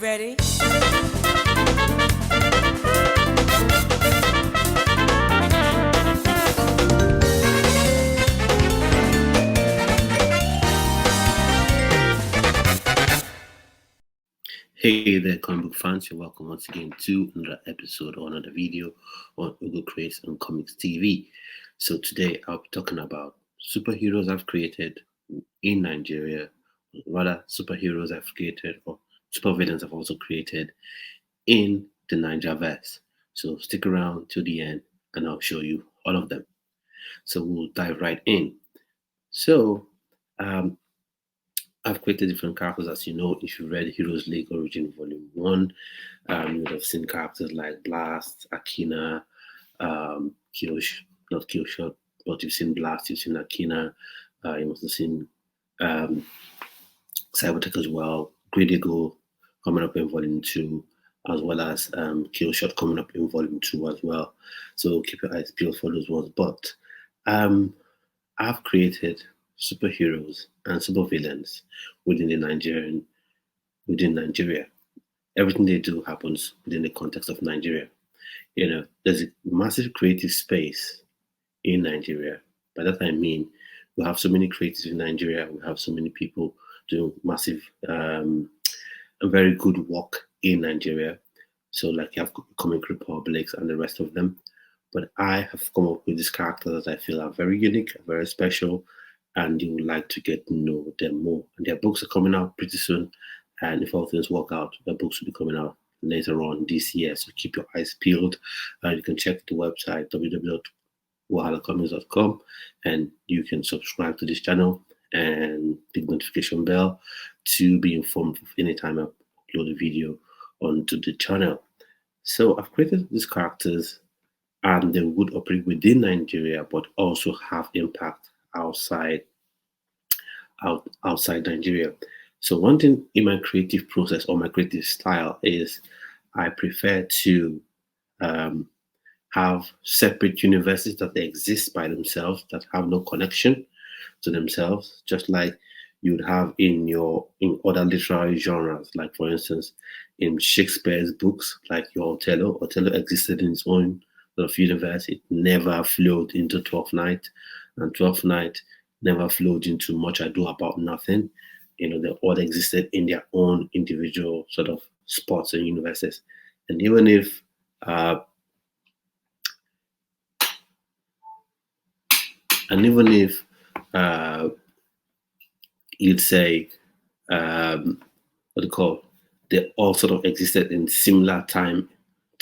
Ready? Hey there, comic book fans. You're welcome once again to another episode or another video on Google Creates and Comics TV. So today I'll be talking about superheroes I've created in Nigeria, rather superheroes I've created or supervillains I've also created in the Naijaverse. So stick around till the end and I'll show you all of them. So we'll dive right in. So um, I've created different characters, as you know, if you read Heroes League Origin Volume 1. You would have seen characters like Blast, Akina, not Killshot, but you've seen Blast, you've seen Akina, you must have seen um, Cybertech as well, Great Eagle coming up in Volume 2, as well as Killshot coming up in Volume 2 as well. So keep your eyes peeled for those ones. But um, I've created superheroes and supervillains within Nigeria. Everything they do happens within the context of Nigeria. There's a massive creative space in Nigeria. By that I mean we have so many creatives in Nigeria. We have so many people doing massive and very good work in Nigeria. So like you have Comic Republics and the rest of them. But I have come up with these characters that I feel are very unique, very special, and you would like to get to know them more. And their books are coming out pretty soon. And if all things work out, their books will be coming out later on this year. So keep your eyes peeled. You can check the website www.wahalacomics.com and you can subscribe to this channel and the notification bell to be informed of any time I upload a video onto the channel. So I've created these characters and they would operate within Nigeria, but also have impact outside Nigeria. So one thing in my creative process or my creative style is I prefer to have separate universes that they exist by themselves that have no connection to themselves, just like you would have in other literary genres, like for instance in Shakespeare's books, like your Othello. Othello existed in its own sort of universe. It never flowed into Twelfth Night, and Twelfth Night never flowed into Much Ado About Nothing. They all existed in their own individual sort of spots and universes. And even if you'd say what do you call, they all sort of existed in similar time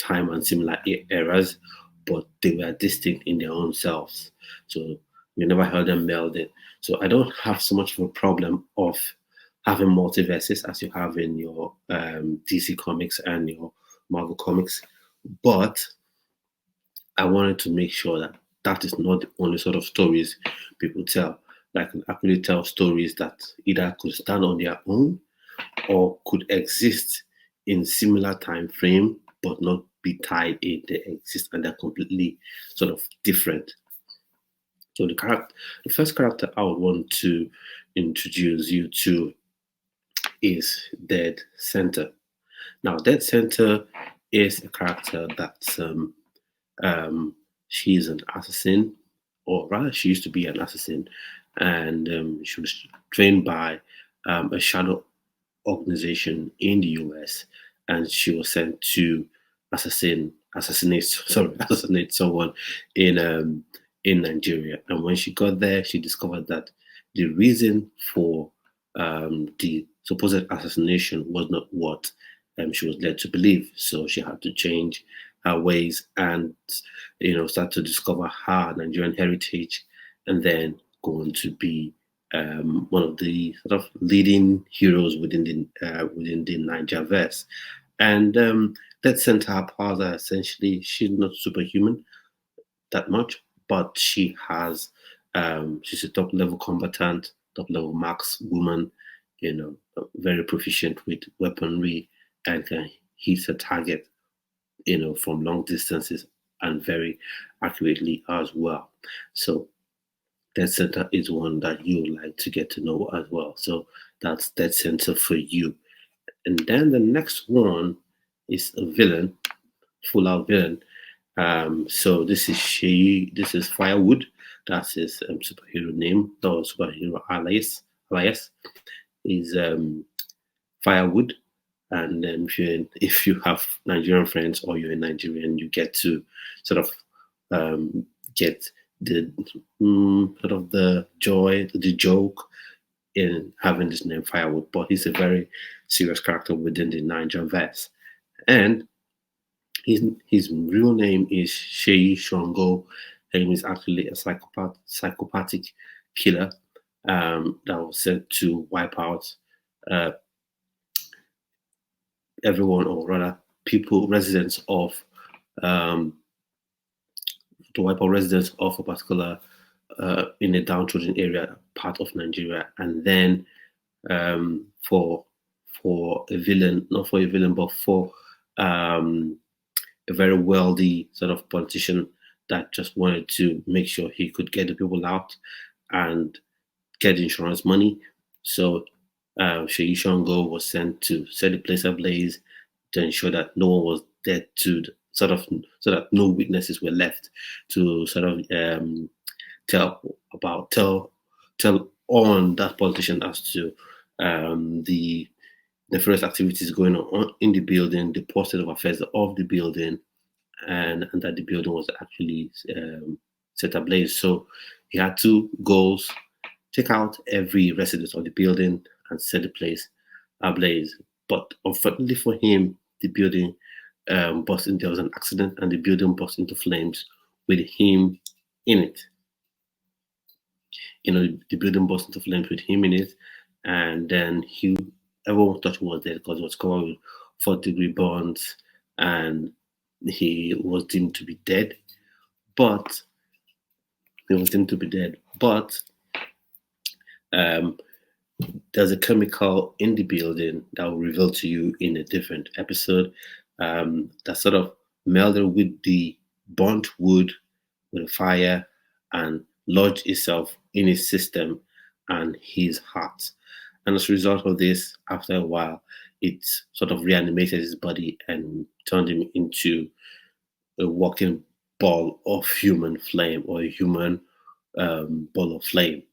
and similar eras, but they were distinct in their own selves. So you never heard them melding. So I don't have so much of a problem of having multiverses as you have in your DC comics and your Marvel comics, but I wanted to make sure that that is not the only sort of stories people tell. Like, actually tell stories that either could stand on their own or could exist in similar time frame but not be tied in. They exist and they're completely sort of different. So the first character I would want to introduce you to is Dead Center. Now, Dead Center is a character that's she's an assassin, or rather, she used to be an assassin, and she was trained by a shadow organization in the US, and she was sent to assassinate someone in Nigeria. And when she got there, she discovered that the reason for the supposed assassination was not what she was led to believe. So she had to change her ways and start to discover her Nigerian heritage, and then go on to be one of the sort of leading heroes within the Naijaverse. And that sent her powers are essentially, she's not superhuman that much, but she has she's a top level combatant, top level markswoman, very proficient with weaponry and can hit a target from long distances and very accurately as well. So Dead Center is one that you would like to get to know as well. So that's Dead Center for you. And then the next one is a villain, full out villain. So this is this is Firewood. That's his superhero name, or superhero alias is Firewood. And if you have Nigerian friends or you're a Nigerian, you get to sort of get the sort of the joy, the joke in having this name Firewood. But he's a very serious character within the Naijaverse, and his real name is Shei Shongo, and he's actually a psychopathic killer that was sent to wipe out uh, everyone, or rather, people, residents of um, to wipe out residents of a particular in a downtrodden area part of Nigeria, and then for a villain, not for a villain, but for um, a very wealthy sort of politician that just wanted to make sure he could get the people out and get insurance money. So Sheyi Shango was sent to set the place ablaze to ensure that no one was dead, to sort of so that no witnesses were left to sort of tell tell on that politician as to the nefarious activities going on in the building, the poor state of affairs of the building, and that the building was actually set ablaze. So he had two goals: take out every resident of the building and set the place ablaze. But unfortunately for him, the building burst in. There was an accident, and the building burst into flames with him in it. The building burst into flames with him in it, and then everyone thought he was dead because it was covered with 4th-degree burns, and he was deemed to be dead. But um, there's a chemical in the building that will reveal to you in a different episode that sort of melded with the burnt wood, with the fire, and lodged itself in his system and his heart. And as a result of this, after a while, it sort of reanimated his body and turned him into a walking ball of human flame, or a human ball of flame.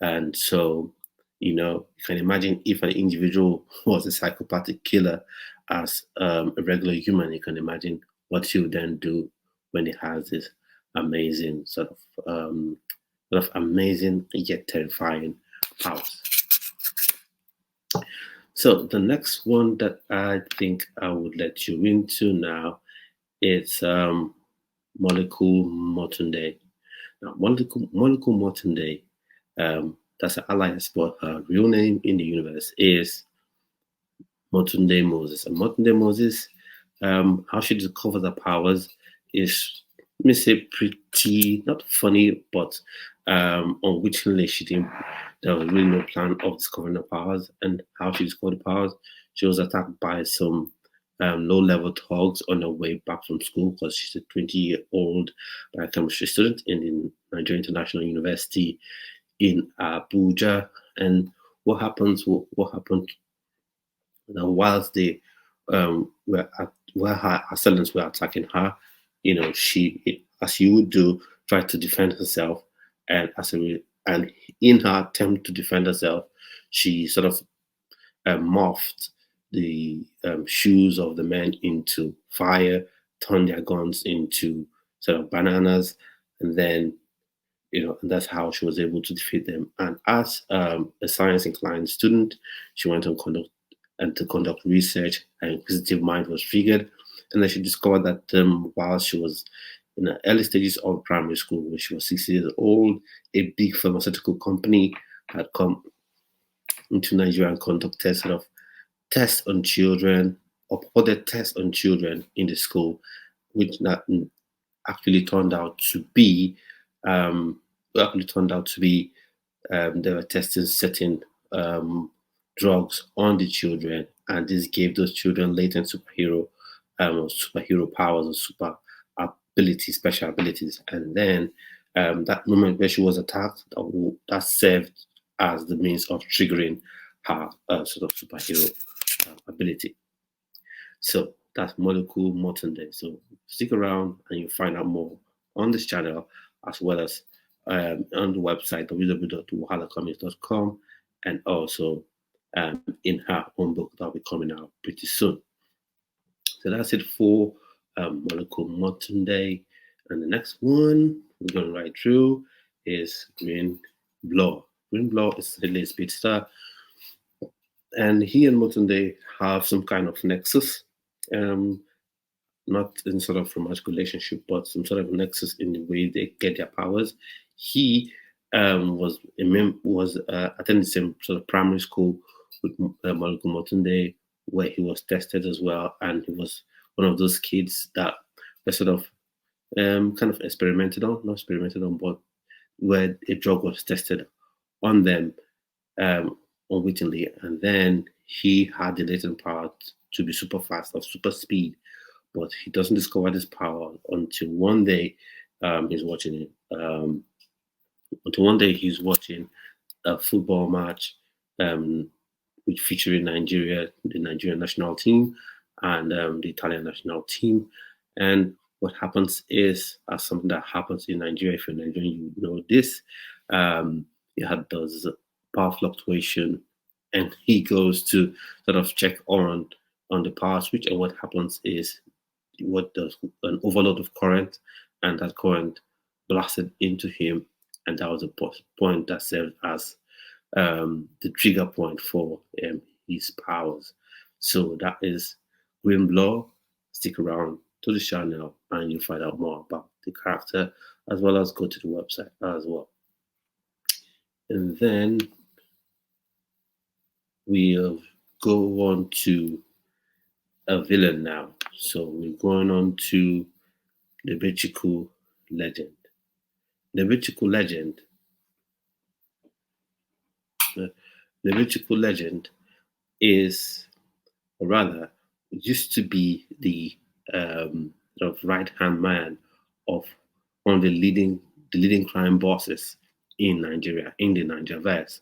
And so, you can imagine if an individual was a psychopathic killer as a regular human, you can imagine what he would then do when he has this amazing sort of amazing yet terrifying powers. So the next one that I think I would let you into now is Molecule Motunde. Now, Molecule Motunde, that's an alias, but her real name in the universe is Motunde Moses. And Motunde Moses, how she discovers her powers is, let me say, pretty not funny, but unwittingly there was really no plan of discovering her powers. And how she discovered the powers, she was attacked by some low-level thugs on her way back from school, because she's a 20-year-old biochemistry student in the Nigerian International University in Abuja. And what happened now, whilst they while her assailants were attacking her, she, as you would do, tried to defend herself, and and in her attempt to defend herself, she sort of morphed the shoes of the men into fire, turned their guns into sort of bananas, and then and that's how she was able to defeat them. And as a science-inclined student, she went on to conduct research. Her inquisitive mind was triggered, and then she discovered that while she was in the early stages of primary school, when she was 6 years old, a big pharmaceutical company had come into Nigeria and conducted sort of tests on children, or purported tests on children in the school, which actually turned out to be they were testing certain drugs on the children, and this gave those children latent superhero powers, or super abilities, special abilities. And then that moment where she was attacked, that served as the means of triggering her sort of superhero ability. So that's Molecule Molten Day. So stick around and you'll find out more on this channel as well as on the website www.wahalacomics.com and also in her own book that'll be coming out pretty soon. So that's it for Molecule Molten Day. And the next one we're going right through is Green Blow. Green Blow is the late speedster, and he and Motunde have some kind of nexus, not in sort of romantic relationship, but some sort of nexus in the way they get their powers. He was attending the same sort of primary school with Maluku Motunde, where he was tested as well, and he was one of those kids that were sort of kind of experimented on, not experimented on, but where a drug was tested on them unwittingly, and then he had the latent power to be super fast or super speed, but he doesn't discover this power until one day he's watching it. Until one day he's watching a football match, which featuring Nigeria, the Nigerian national team, and the Italian national team. And what happens is, as something that happens in Nigeria, if you're Nigerian, you know this. You had those power fluctuation, and he goes to sort of check on the power switch. And what happens is, what does an overload of current, and that current blasted into him, and that was a point that served as the trigger point for his powers. So that is Green Blow. Stick around to the channel and you'll find out more about the character, as well as go to the website as well. And then we'll go on to a villain now. So we're going on to the Bichiku legend. The Bichiku legend. The Bichiku legend is, or rather, used to be the sort of right hand man of one of the leading crime bosses in Nigeria, in the Naijaverse.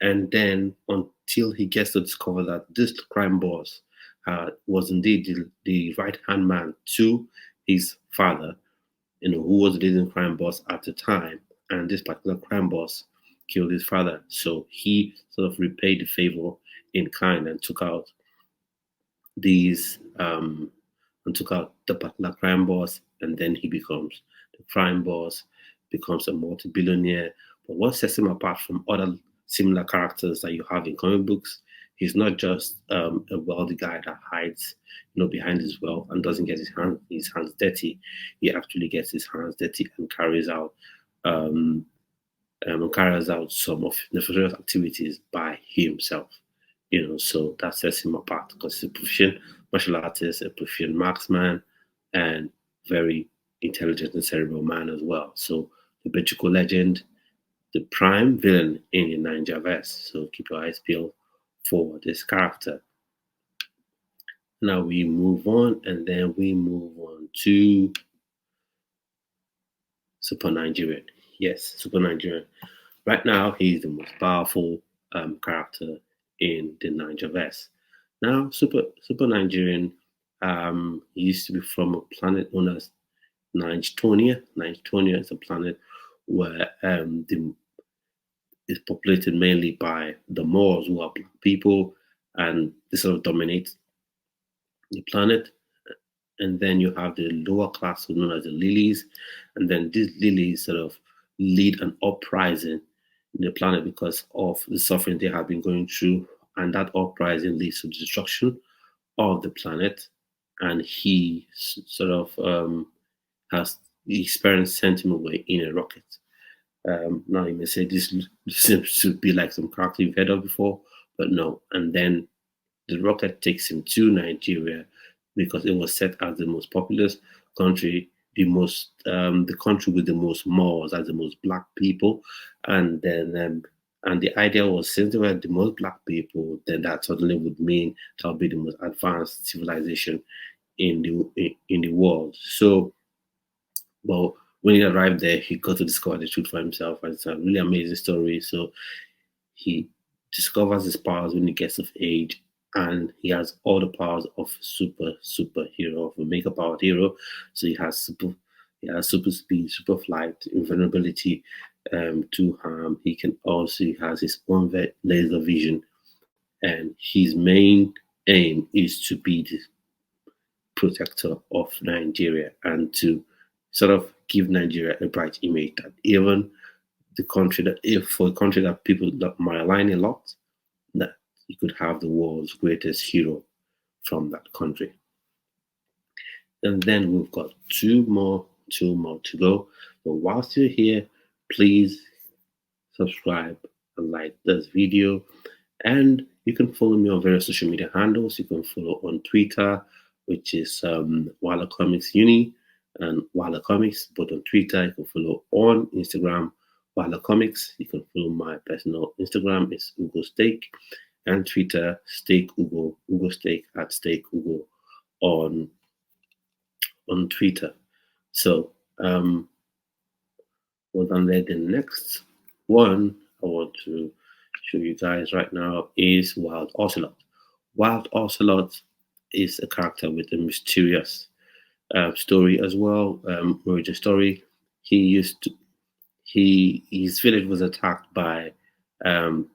And then until he gets to discover that this crime boss was indeed the right hand man to his father, who was the leading crime boss at the time, and this particular crime boss killed his father. So he sort of repaid the favor in kind and took out these and took out the particular crime boss, and then he becomes the crime boss, becomes a multi-billionaire. But what sets him apart from other similar characters that you have in comic books, he's not just a wealthy guy that hides, behind his wealth and doesn't get his hands dirty. He actually gets his hands dirty and carries out some of nefarious activities by himself. So that sets him apart because he's a proficient martial artist, a proficient marksman, and very intelligent and cerebral man as well. So the Bichiku legend, the prime villain in the Naijaverse. So keep your eyes peeled for this character. Now we move on, and then we move on to Super Nigerian. Yes, Super Nigerian. Right now, he's the most powerful character in the Naijaverse. Now, Super Nigerian used to be from a planet known as Nigetonia. Nigetonia is a planet where it's populated mainly by the Moors, who are black people, and they sort of dominate the planet. And then you have the lower class, known as the lilies, and then these lilies sort of lead an uprising in the planet because of the suffering they have been going through, and that uprising leads to the destruction of the planet. And he sort of has his parents sent him away in a rocket. Now you may say this seems to be like some character you've heard of before, but no. And then the rocket takes him to Nigeria because it was set as the most populous country, the country with the most Moors, as the most black people, and then and the idea was, since they were the most black people, then that suddenly would mean that'll be the most advanced civilization in the world. So, well, when he arrived there, he got to discover the truth for himself, and it's a really amazing story. So he discovers his powers when he gets of age, and he has all the powers of superhero, of a mega powered hero. So he has super speed, super flight, invulnerability to harm. He has his own laser vision, and his main aim is to be the protector of Nigeria and to sort of give Nigeria a bright image that even the country that if for a country that people that malign a lot, that you could have the world's greatest hero from that country. And then we've got two more to go. But whilst you're here, please subscribe and like this video. And you can follow me on various social media handles. You can follow on Twitter, which is Wahala Comics Uni and Wahala Comics. But on Twitter, you can follow on Instagram, Wahala Comics. You can follow my personal Instagram, it's Ugo Steak, and Twitter, Steak Ugo, Ugo Steak at Steak Ugo on Twitter. So, well, then the next one I want to show you guys right now is Wild Ocelot. Wild Ocelot is a character with a mysterious story as well, origin story. He used to, his village was attacked by some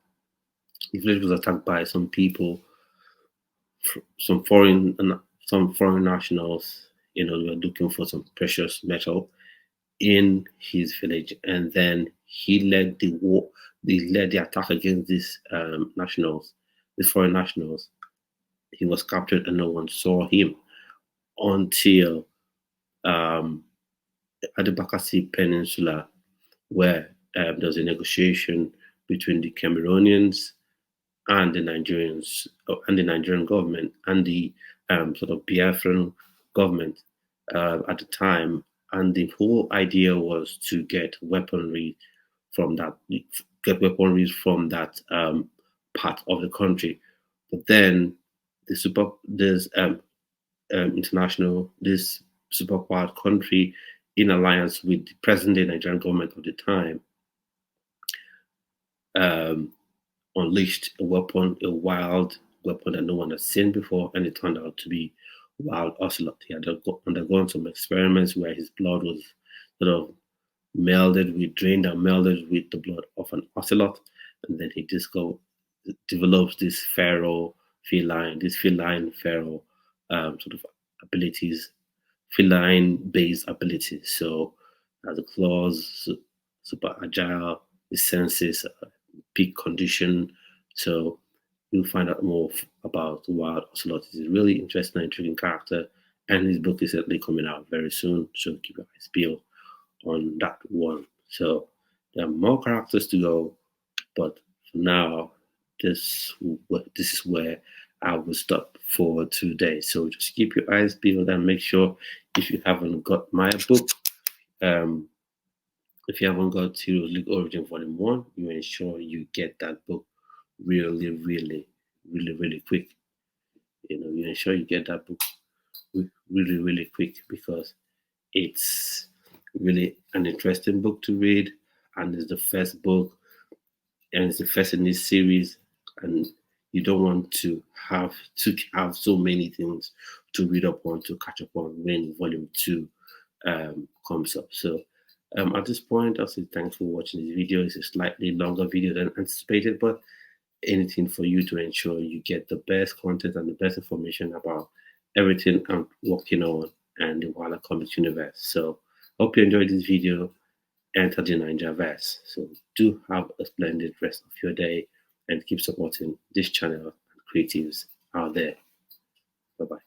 people, some foreign nationals. You know, they were looking for some precious metal in his village, and then he led the war. He led the attack against these nationals, these foreign nationals. He was captured, and no one saw him until at the Bakassi Peninsula, where there was a negotiation between the Cameroonians and the Nigerians, and the Nigerian government, and the sort of Biafran government at the time. And the whole idea was to get weaponry from that part of the country. But then there's this superpowered country in alliance with the present-day Nigerian government of the time unleashed a wild weapon that no one had seen before, and it turned out to be Wild Ocelot. He had undergone some experiments where his blood was sort of drained and melded with the blood of an ocelot, and then he develops this feline feral sort of abilities, feline-based abilities. So the claws, super agile, the senses, peak condition. So you'll find out more about Wild Ocelot. He's a really interesting, intriguing character, and his book is certainly coming out very soon. So keep your eyes peeled on that one. So there are more characters to go, but for now, this is where I will stop for today. So just keep your eyes peeled and make sure if you haven't got my book, if you haven't got Heroes League Origin Volume 1, you ensure you get that book really, really, really, really quick. You know, you ensure you get that book really, really quick, because it's really an interesting book to read, and it's the first book, and it's the first in this series, and you don't want to have so many things to read up on, to catch up on when Volume 2 comes up. So at this point, I'll say thanks for watching this video. It's a slightly longer video than anticipated, but anything for you to ensure you get the best content and the best information about everything I'm working on and the Wahala Comics universe. So hope you enjoyed this video. Enter the Naijaverse. So do have a splendid rest of your day, and keep supporting this channel and creatives out there. Bye-bye.